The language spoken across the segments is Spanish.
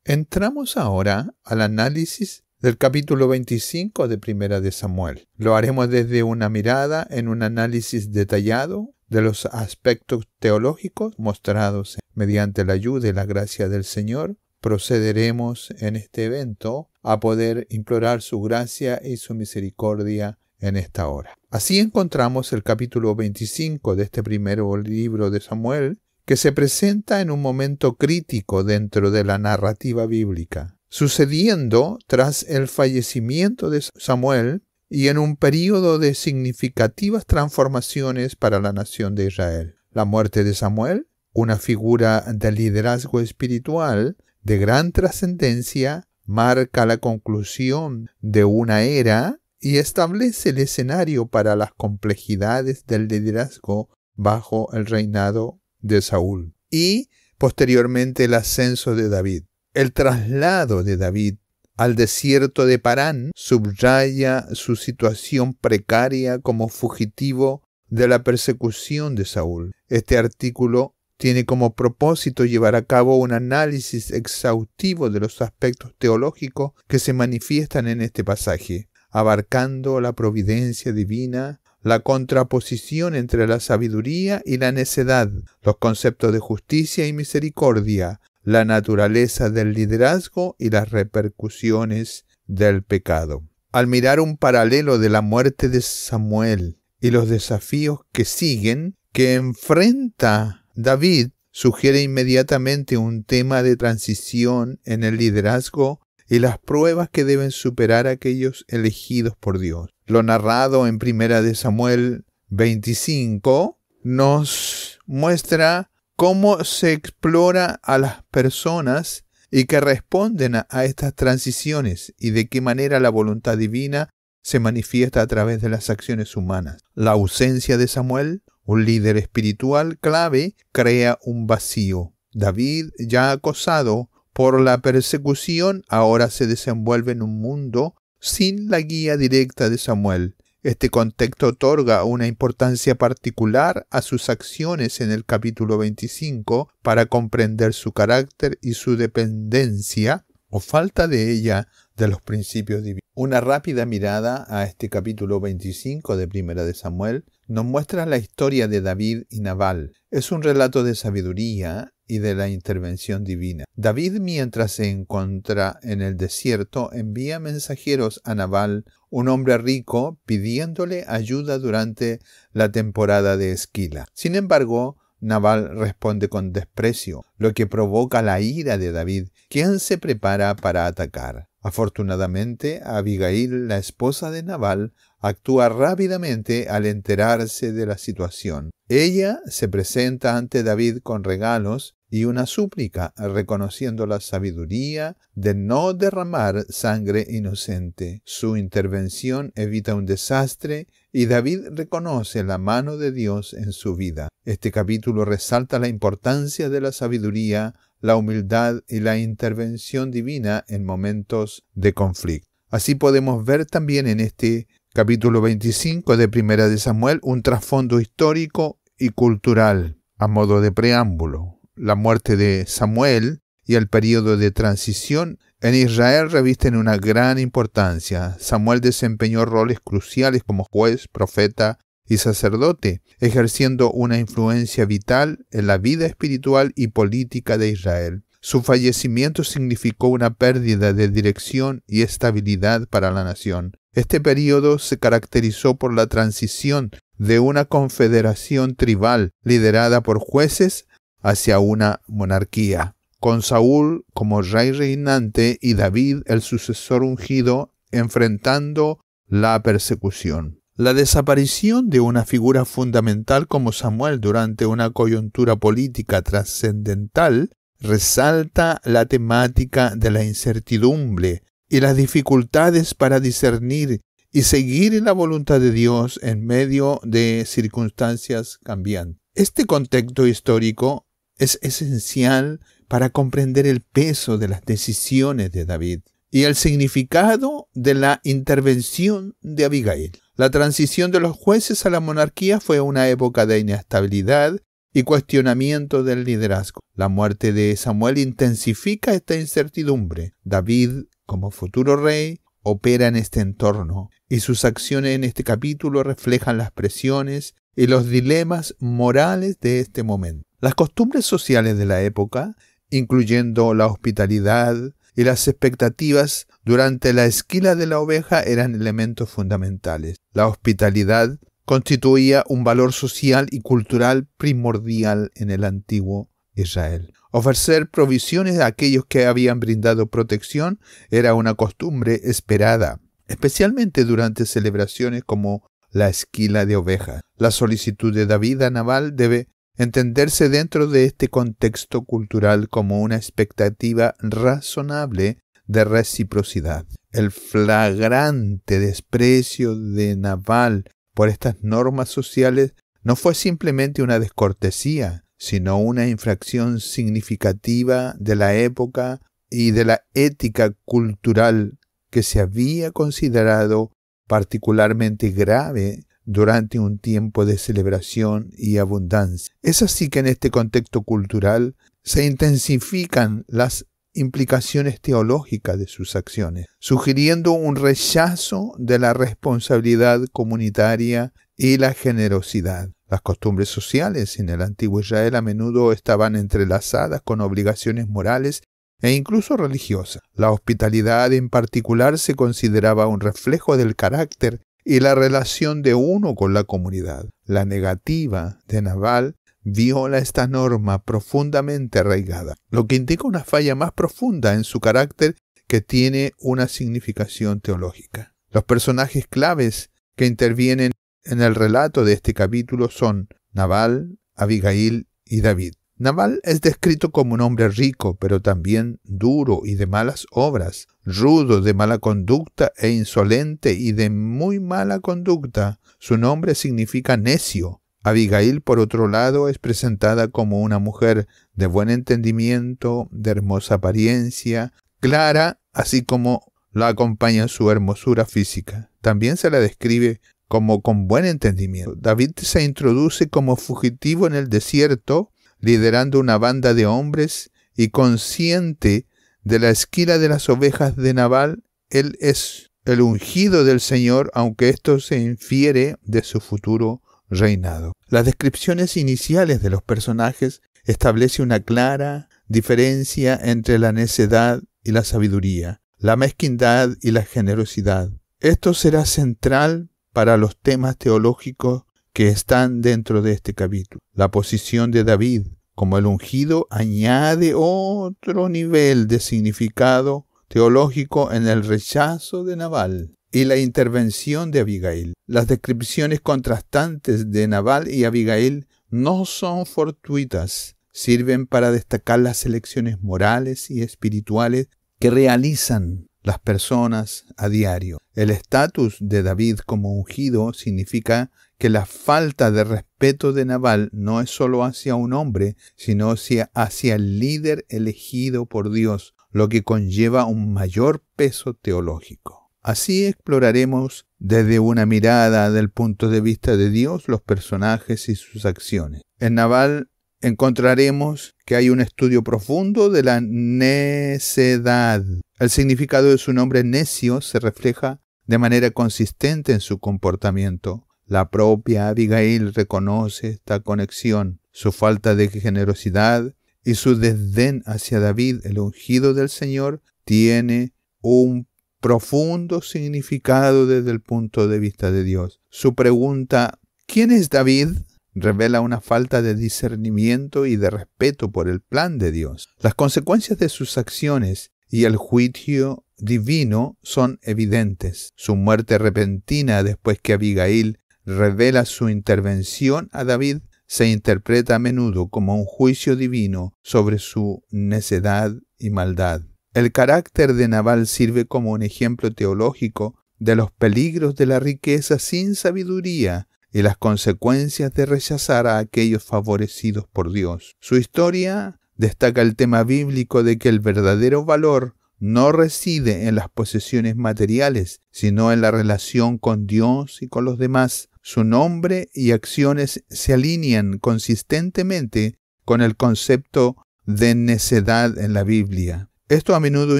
Entramos ahora al análisis del capítulo 25 de Primera de Samuel. Lo haremos desde una mirada en un análisis detallado de los aspectos teológicos mostrados mediante la ayuda y la gracia del Señor. Procederemos en este evento a poder implorar su gracia y su misericordia en esta hora. Así encontramos el capítulo 25 de este primer libro de Samuel, que se presenta en un momento crítico dentro de la narrativa bíblica, sucediendo tras el fallecimiento de Samuel y en un período de significativas transformaciones para la nación de Israel. La muerte de Samuel, una figura de liderazgo espiritual de gran trascendencia, marca la conclusión de una era y establece el escenario para las complejidades del liderazgo bajo el reinado de Saúl y posteriormente el ascenso de David. El traslado de David al desierto de Parán subraya su situación precaria como fugitivo de la persecución de Saúl. Este artículo tiene como propósito llevar a cabo un análisis exhaustivo de los aspectos teológicos que se manifiestan en este pasaje, abarcando la providencia divina, la contraposición entre la sabiduría y la necedad, los conceptos de justicia y misericordia, la naturaleza del liderazgo y las repercusiones del pecado. Al mirar un paralelo de la muerte de Samuel y los desafíos que siguen, que enfrenta David, sugiere inmediatamente un tema de transición en el liderazgo y las pruebas que deben superar aquellos elegidos por Dios. Lo narrado en Primera de Samuel 25 nos muestra cómo se explora a las personas y que responden a estas transiciones y de qué manera la voluntad divina se manifiesta a través de las acciones humanas. La ausencia de Samuel, un líder espiritual clave, crea un vacío. David, ya acosado por la persecución, ahora se desenvuelve en un mundo sin la guía directa de Samuel. Este contexto otorga una importancia particular a sus acciones en el capítulo 25 para comprender su carácter y su dependencia o falta de ella de los principios divinos. Una rápida mirada a este capítulo 25 de Primera de Samuel nos muestra la historia de David y Nabal. Es un relato de sabiduría y de la intervención divina. David, mientras se encuentra en el desierto, envía mensajeros a Nabal, un hombre rico, pidiéndole ayuda durante la temporada de esquila. Sin embargo, Nabal responde con desprecio, lo que provoca la ira de David, quien se prepara para atacar. Afortunadamente, Abigail, la esposa de Nabal, actúa rápidamente al enterarse de la situación. Ella se presenta ante David con regalos y una súplica, reconociendo la sabiduría de no derramar sangre inocente. Su intervención evita un desastre y David reconoce la mano de Dios en su vida. Este capítulo resalta la importancia de la sabiduría, la humildad y la intervención divina en momentos de conflicto. Así podemos ver también en este capítulo 25 de Primera de Samuel un trasfondo histórico y cultural a modo de preámbulo. La muerte de Samuel y el periodo de transición en Israel revisten una gran importancia. Samuel desempeñó roles cruciales como juez, profeta y sacerdote, ejerciendo una influencia vital en la vida espiritual y política de Israel. Su fallecimiento significó una pérdida de dirección y estabilidad para la nación. Este periodo se caracterizó por la transición de una confederación tribal liderada por jueces hacia una monarquía, con Saúl como rey reinante y David, el sucesor ungido, enfrentando la persecución. La desaparición de una figura fundamental como Samuel durante una coyuntura política trascendental resalta la temática de la incertidumbre y las dificultades para discernir y seguir la voluntad de Dios en medio de circunstancias cambiantes. Este contexto histórico es esencial para comprender el peso de las decisiones de David y el significado de la intervención de Abigail. La transición de los jueces a la monarquía fue una época de inestabilidad y cuestionamiento del liderazgo. La muerte de Samuel intensifica esta incertidumbre. David, como futuro rey, opera en este entorno y sus acciones en este capítulo reflejan las presiones y los dilemas morales de este momento. Las costumbres sociales de la época, incluyendo la hospitalidad y las expectativas durante la esquila de la oveja, eran elementos fundamentales. La hospitalidad constituía un valor social y cultural primordial en el antiguo Israel. Ofrecer provisiones a aquellos que habían brindado protección era una costumbre esperada, especialmente durante celebraciones como la esquila de ovejas. La solicitud de David a Nabal debe entenderse dentro de este contexto cultural como una expectativa razonable de reciprocidad. El flagrante desprecio de Nabal por estas normas sociales no fue simplemente una descortesía, sino una infracción significativa de la época y de la ética cultural que se había considerado particularmente grave durante un tiempo de celebración y abundancia. Es así que en este contexto cultural se intensifican las implicaciones teológicas de sus acciones, sugiriendo un rechazo de la responsabilidad comunitaria y la generosidad. Las costumbres sociales en el antiguo Israel a menudo estaban entrelazadas con obligaciones morales e incluso religiosas. La hospitalidad en particular se consideraba un reflejo del carácter y la relación de uno con la comunidad. La negativa de Nabal viola esta norma profundamente arraigada, lo que indica una falla más profunda en su carácter que tiene una significación teológica. Los personajes claves que intervienen en el relato de este capítulo son Nabal, Abigail y David. Nabal es descrito como un hombre rico, pero también duro y de malas obras, rudo, de mala conducta e insolente y de muy mala conducta. Su nombre significa necio. Abigail, por otro lado, es presentada como una mujer de buen entendimiento, de hermosa apariencia, clara, así como la acompaña su hermosura física. También se la describe como con buen entendimiento. David se introduce como fugitivo en el desierto, liderando una banda de hombres y consciente de la esquila de las ovejas de Nabal. Él es el ungido del Señor, aunque esto se infiere de su futuro reinado. Las descripciones iniciales de los personajes establecen una clara diferencia entre la necedad y la sabiduría, la mezquindad y la generosidad. Esto será central para los temas teológicos que están dentro de este capítulo. La posición de David como el ungido añade otro nivel de significado teológico en el rechazo de Nabal y la intervención de Abigail. Las descripciones contrastantes de Nabal y Abigail no son fortuitas, sirven para destacar las elecciones morales y espirituales que realizan las personas a diario. El estatus de David como ungido significa que la falta de respeto de Nabal no es solo hacia un hombre, sino hacia el líder elegido por Dios, lo que conlleva un mayor peso teológico. Así exploraremos desde una mirada del punto de vista de Dios los personajes y sus acciones. En Nabal encontraremos que hay un estudio profundo de la necedad. El significado de su nombre necio se refleja de manera consistente en su comportamiento. La propia Abigail reconoce esta conexión, su falta de generosidad y su desdén hacia David, el ungido del Señor, tiene un profundo significado desde el punto de vista de Dios. Su pregunta, ¿quién es David?, revela una falta de discernimiento y de respeto por el plan de Dios. Las consecuencias de sus acciones y el juicio divino son evidentes. Su muerte repentina después que Abigail revela su intervención a David se interpreta a menudo como un juicio divino sobre su necedad y maldad. El carácter de Nabal sirve como un ejemplo teológico de los peligros de la riqueza sin sabiduría y las consecuencias de rechazar a aquellos favorecidos por Dios. Su historia destaca el tema bíblico de que el verdadero valor no reside en las posesiones materiales, sino en la relación con Dios y con los demás. Su nombre y acciones se alinean consistentemente con el concepto de necedad en la Biblia. Esto a menudo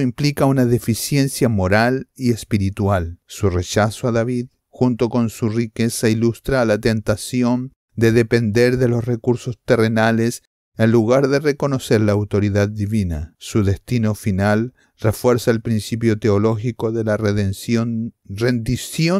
implica una deficiencia moral y espiritual. Su rechazo a David, junto con su riqueza, ilustra la tentación de depender de los recursos terrenales en lugar de reconocer la autoridad divina. Su destino final refuerza el principio teológico de la rendición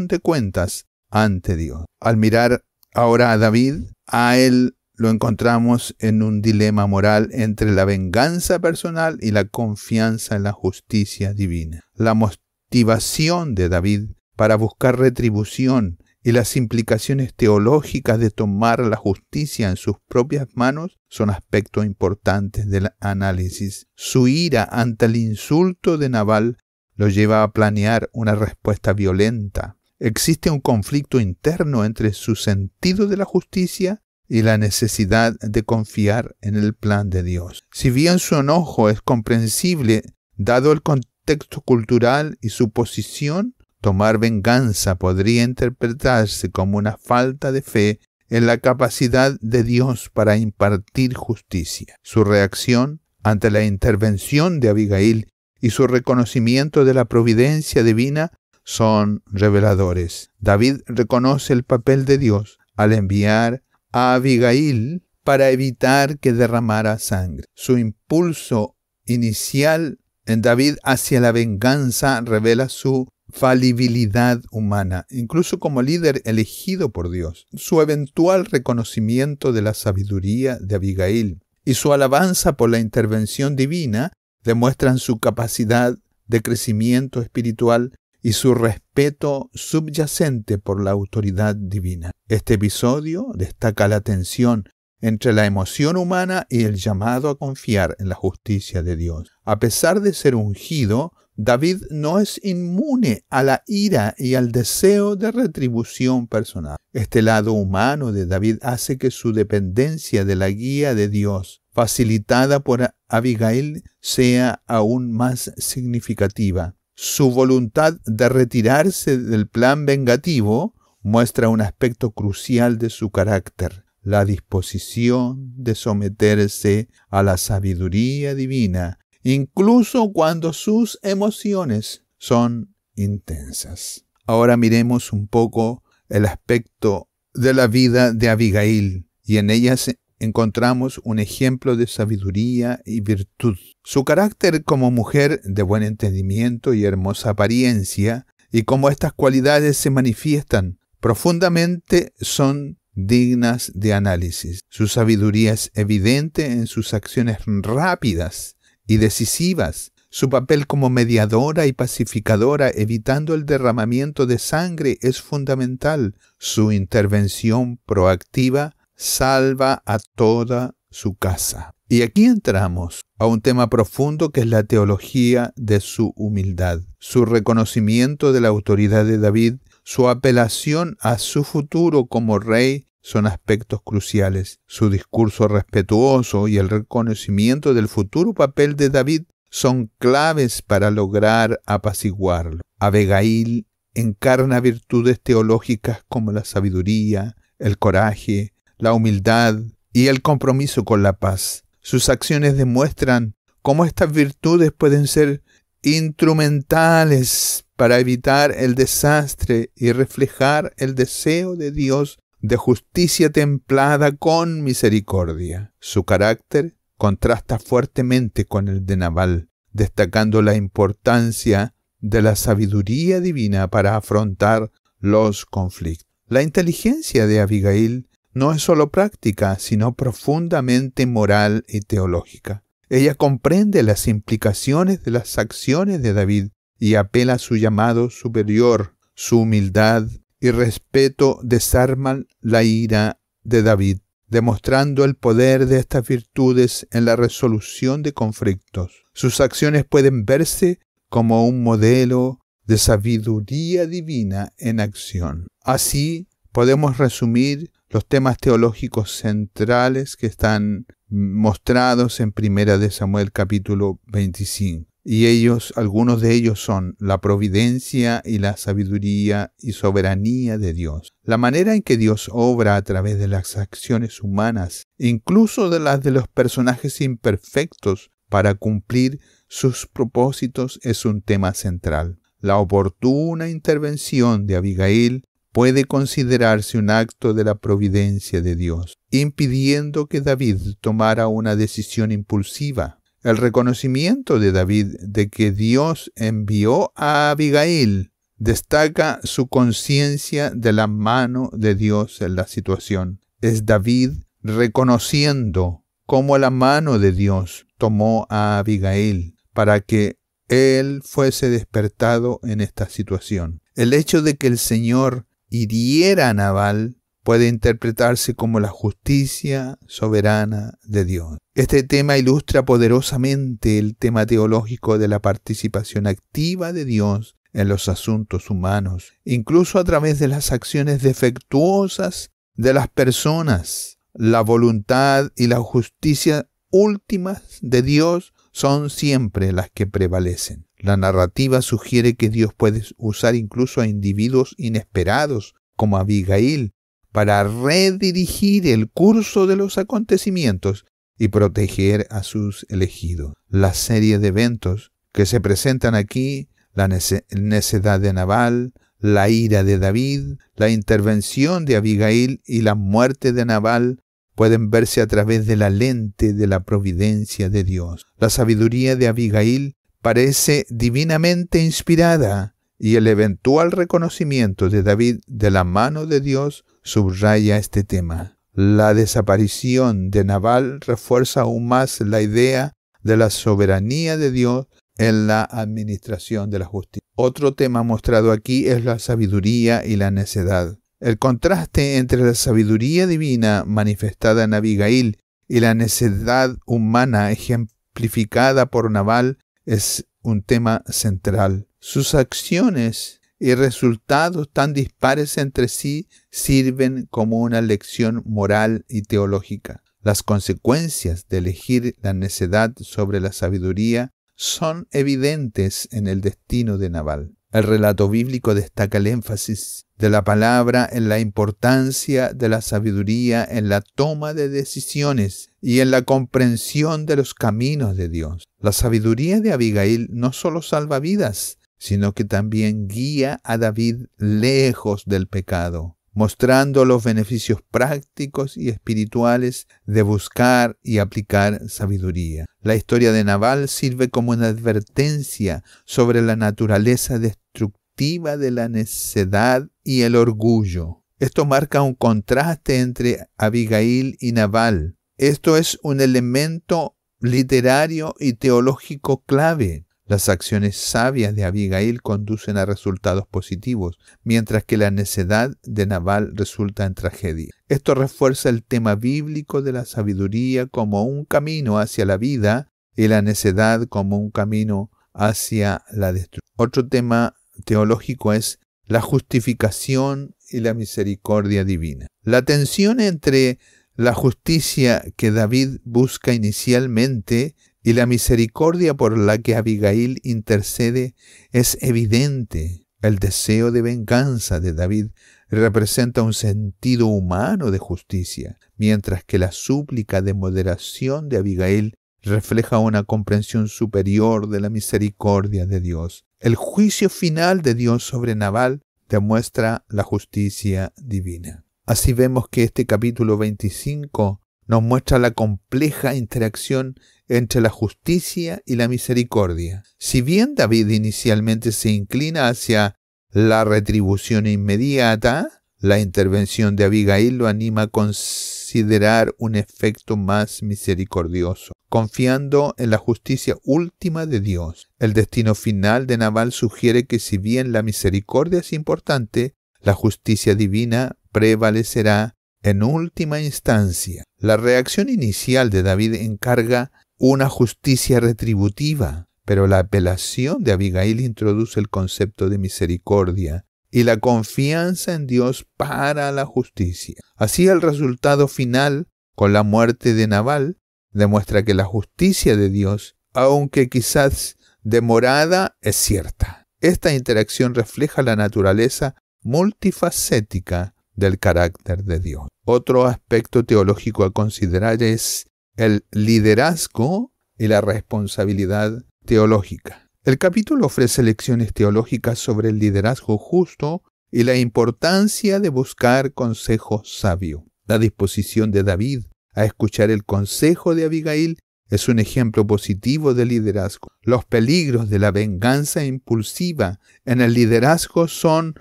de cuentas ante Dios. Al mirar ahora a David, a él lo encontramos en un dilema moral entre la venganza personal y la confianza en la justicia divina. La motivación de David para buscar retribución y las implicaciones teológicas de tomar la justicia en sus propias manos son aspectos importantes del análisis. Su ira ante el insulto de Nabal lo lleva a planear una respuesta violenta. Existe un conflicto interno entre su sentido de la justicia y la necesidad de confiar en el plan de Dios. Si bien su enojo es comprensible, dado el contexto cultural y su posición, tomar venganza podría interpretarse como una falta de fe en la capacidad de Dios para impartir justicia. Su reacción ante la intervención de Abigail y su reconocimiento de la providencia divina son reveladores. David reconoce el papel de Dios al enviar a Abigail para evitar que derramara sangre. Su impulso inicial en David hacia la venganza revela su falibilidad humana, incluso como líder elegido por Dios. Su eventual reconocimiento de la sabiduría de Abigail y su alabanza por la intervención divina demuestran su capacidad de crecimiento espiritual y su respeto subyacente por la autoridad divina. Este episodio destaca la tensión entre la emoción humana y el llamado a confiar en la justicia de Dios. A pesar de ser ungido, David no es inmune a la ira y al deseo de retribución personal. Este lado humano de David hace que su dependencia de la guía de Dios, facilitada por Abigail, sea aún más significativa. Su voluntad de retirarse del plan vengativo muestra un aspecto crucial de su carácter: la disposición de someterse a la sabiduría divina, incluso cuando sus emociones son intensas. Ahora miremos un poco el aspecto de la vida de Abigail, y en ella encontramos un ejemplo de sabiduría y virtud. Su carácter como mujer de buen entendimiento y hermosa apariencia, y cómo estas cualidades se manifiestan profundamente, son dignas de análisis. Su sabiduría es evidente en sus acciones rápidas y decisivas. Su papel como mediadora y pacificadora, evitando el derramamiento de sangre, es fundamental. Su intervención proactiva salva a toda su casa. Y aquí entramos a un tema profundo que es la teología de su humildad. Su reconocimiento de la autoridad de David, su apelación a su futuro como rey, son aspectos cruciales. Su discurso respetuoso y el reconocimiento del futuro papel de David son claves para lograr apaciguarlo. Abigail encarna virtudes teológicas como la sabiduría, el coraje, la humildad y el compromiso con la paz. Sus acciones demuestran cómo estas virtudes pueden ser instrumentales para evitar el desastre y reflejar el deseo de Dios de justicia templada con misericordia. Su carácter contrasta fuertemente con el de Nabal, destacando la importancia de la sabiduría divina para afrontar los conflictos. La inteligencia de Abigail no es solo práctica, sino profundamente moral y teológica. Ella comprende las implicaciones de las acciones de David y apela a su llamado superior. Su humildad y respeto desarman la ira de David, demostrando el poder de estas virtudes en la resolución de conflictos. Sus acciones pueden verse como un modelo de sabiduría divina en acción. Así podemos resumir los temas teológicos centrales que están mostrados en 1 Samuel capítulo 25. y algunos de ellos son la providencia y la sabiduría y soberanía de Dios. La manera en que Dios obra a través de las acciones humanas, incluso de las de los personajes imperfectos, para cumplir sus propósitos es un tema central. La oportuna intervención de Abigail puede considerarse un acto de la providencia de Dios, impidiendo que David tomara una decisión impulsiva. El reconocimiento de David de que Dios envió a Abigail destaca su conciencia de la mano de Dios en la situación. Es David reconociendo cómo la mano de Dios tomó a Abigail para que él fuese despertado en esta situación. El hecho de que el Señor hiriera a Nabal puede interpretarse como la justicia soberana de Dios. Este tema ilustra poderosamente el tema teológico de la participación activa de Dios en los asuntos humanos, incluso a través de las acciones defectuosas de las personas. La voluntad y la justicia últimas de Dios son siempre las que prevalecen. La narrativa sugiere que Dios puede usar incluso a individuos inesperados, como Abigail, para redirigir el curso de los acontecimientos y proteger a sus elegidos. La serie de eventos que se presentan aquí, la necedad de Nabal, la ira de David, la intervención de Abigail y la muerte de Nabal, pueden verse a través de la lente de la providencia de Dios. La sabiduría de Abigail parece divinamente inspirada y el eventual reconocimiento de David de la mano de Dios subraya este tema. La desaparición de Nabal refuerza aún más la idea de la soberanía de Dios en la administración de la justicia. Otro tema mostrado aquí es la sabiduría y la necedad. El contraste entre la sabiduría divina manifestada en Abigail y la necedad humana ejemplificada por Nabal es un tema central. Sus acciones y resultados tan dispares entre sí sirven como una lección moral y teológica. Las consecuencias de elegir la necedad sobre la sabiduría son evidentes en el destino de Nabal. El relato bíblico destaca el énfasis de la palabra en la importancia de la sabiduría en la toma de decisiones y en la comprensión de los caminos de Dios. La sabiduría de Abigail no solo salva vidas, sino que también guía a David lejos del pecado, mostrando los beneficios prácticos y espirituales de buscar y aplicar sabiduría. La historia de Nabal sirve como una advertencia sobre la naturaleza destructiva de la necedad y el orgullo. Esto marca un contraste entre Abigail y Nabal. Esto es un elemento literario y teológico clave. Las acciones sabias de Abigail conducen a resultados positivos, mientras que la necedad de Nabal resulta en tragedia. Esto refuerza el tema bíblico de la sabiduría como un camino hacia la vida y la necedad como un camino hacia la destrucción. Otro tema teológico es la justificación y la misericordia divina. La tensión entre la justicia que David busca inicialmente y la misericordia por la que Abigail intercede es evidente. El deseo de venganza de David representa un sentido humano de justicia, mientras que la súplica de moderación de Abigail refleja una comprensión superior de la misericordia de Dios. El juicio final de Dios sobre Nabal demuestra la justicia divina. Así vemos que este capítulo 25 nos muestra la compleja interacción entre la justicia y la misericordia. Si bien David inicialmente se inclina hacia la retribución inmediata, la intervención de Abigail lo anima a considerar un efecto más misericordioso, confiando en la justicia última de Dios. El destino final de Nabal sugiere que si bien la misericordia es importante, la justicia divina prevalecerá en última instancia. La reacción inicial de David encarga una justicia retributiva, pero la apelación de Abigail introduce el concepto de misericordia y la confianza en Dios para la justicia. Así el resultado final, con la muerte de Nabal, demuestra que la justicia de Dios, aunque quizás de morada es cierta. Esta interacción refleja la naturaleza multifacética del carácter de Dios. Otro aspecto teológico a considerar es el liderazgo y la responsabilidad teológica. El capítulo ofrece lecciones teológicas sobre el liderazgo justo y la importancia de buscar consejo sabio. La disposición de David a escuchar el consejo de Abigail es un ejemplo positivo de liderazgo. Los peligros de la venganza impulsiva en el liderazgo son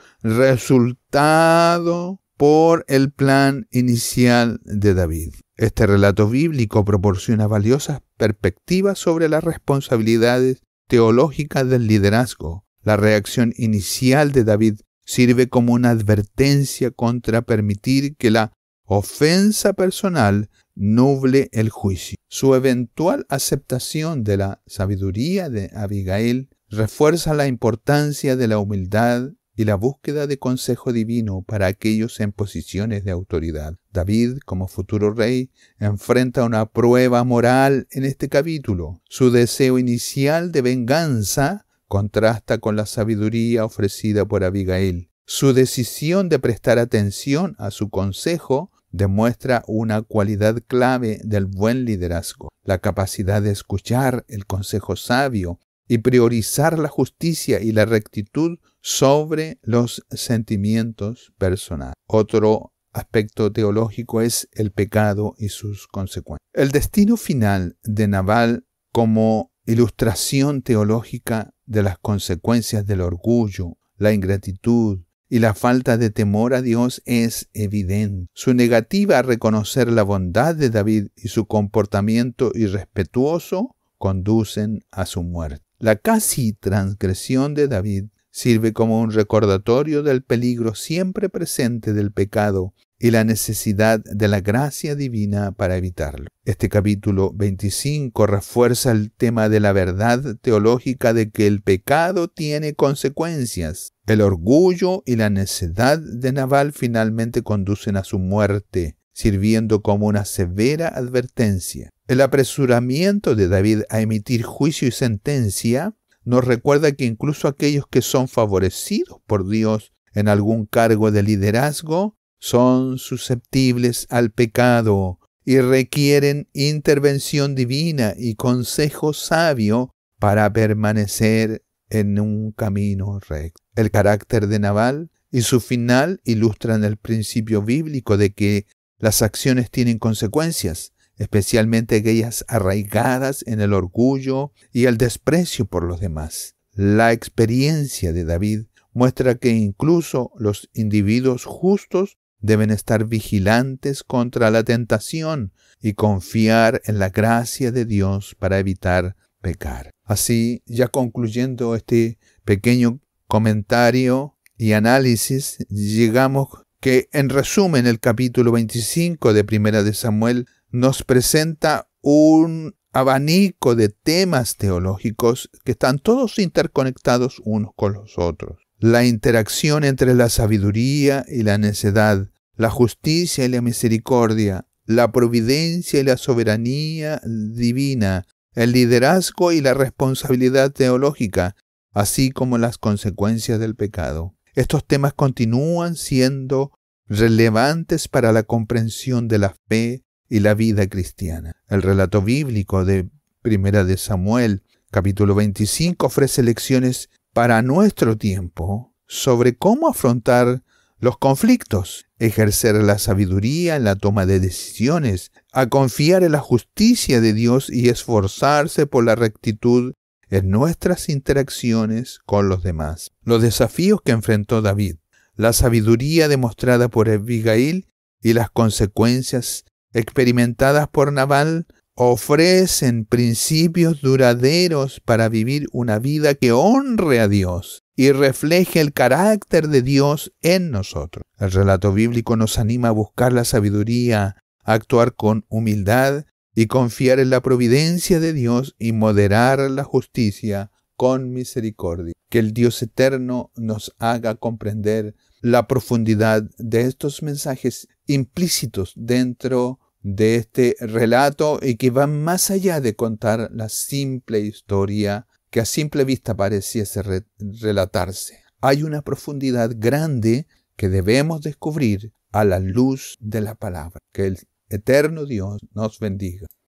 resultado por el plan inicial de David. Este relato bíblico proporciona valiosas perspectivas sobre las responsabilidades teológicas del liderazgo. La reacción inicial de David sirve como una advertencia contra permitir que la ofensa personal nuble el juicio. Su eventual aceptación de la sabiduría de Abigail refuerza la importancia de la humildad y la búsqueda de consejo divino para aquellos en posiciones de autoridad. David, como futuro rey, enfrenta una prueba moral en este capítulo. Su deseo inicial de venganza contrasta con la sabiduría ofrecida por Abigail. Su decisión de prestar atención a su consejo demuestra una cualidad clave del buen liderazgo, la capacidad de escuchar el consejo sabio y priorizar la justicia y la rectitud sobre los sentimientos personales. Otro aspecto teológico es el pecado y sus consecuencias. El destino final de Nabal como ilustración teológica de las consecuencias del orgullo, la ingratitud y la falta de temor a Dios es evidente. Su negativa a reconocer la bondad de David y su comportamiento irrespetuoso conducen a su muerte. La casi transgresión de David sirve como un recordatorio del peligro siempre presente del pecado y la necesidad de la gracia divina para evitarlo. Este capítulo 25 refuerza el tema de la verdad teológica de que el pecado tiene consecuencias. El orgullo y la necedad de Nabal finalmente conducen a su muerte, sirviendo como una severa advertencia. El apresuramiento de David a emitir juicio y sentencia nos recuerda que incluso aquellos que son favorecidos por Dios en algún cargo de liderazgo son susceptibles al pecado y requieren intervención divina y consejo sabio para permanecer en un camino recto. El carácter de Nabal y su final ilustran el principio bíblico de que las acciones tienen consecuencias, especialmente aquellas arraigadas en el orgullo y el desprecio por los demás. La experiencia de David muestra que incluso los individuos justos deben estar vigilantes contra la tentación y confiar en la gracia de Dios para evitar pecar. Así, ya concluyendo este pequeño comentario y análisis, llegamos que, en resumen, el capítulo 25 de Primera de Samuel nos presenta un abanico de temas teológicos que están todos interconectados unos con los otros. La interacción entre la sabiduría y la necedad, la justicia y la misericordia, la providencia y la soberanía divina, el liderazgo y la responsabilidad teológica, así como las consecuencias del pecado. Estos temas continúan siendo relevantes para la comprensión de la fe y la vida cristiana. El relato bíblico de Primera de Samuel, capítulo 25, ofrece lecciones para nuestro tiempo sobre cómo afrontar los conflictos, ejercer la sabiduría en la toma de decisiones, a confiar en la justicia de Dios y esforzarse por la rectitud en nuestras interacciones con los demás. Los desafíos que enfrentó David, la sabiduría demostrada por Abigail y las consecuencias experimentadas por Nabal ofrecen principios duraderos para vivir una vida que honre a Dios y refleje el carácter de Dios en nosotros. El relato bíblico nos anima a buscar la sabiduría, a actuar con humildad y confiar en la providencia de Dios y moderar la justicia con misericordia. Que el Dios eterno nos haga comprender la profundidad de estos mensajes implícitos dentro de este relato y que van más allá de contar la simple historia que a simple vista pareciese relatarse. Hay una profundidad grande que debemos descubrir a la luz de la palabra. Que el eterno Dios nos bendiga.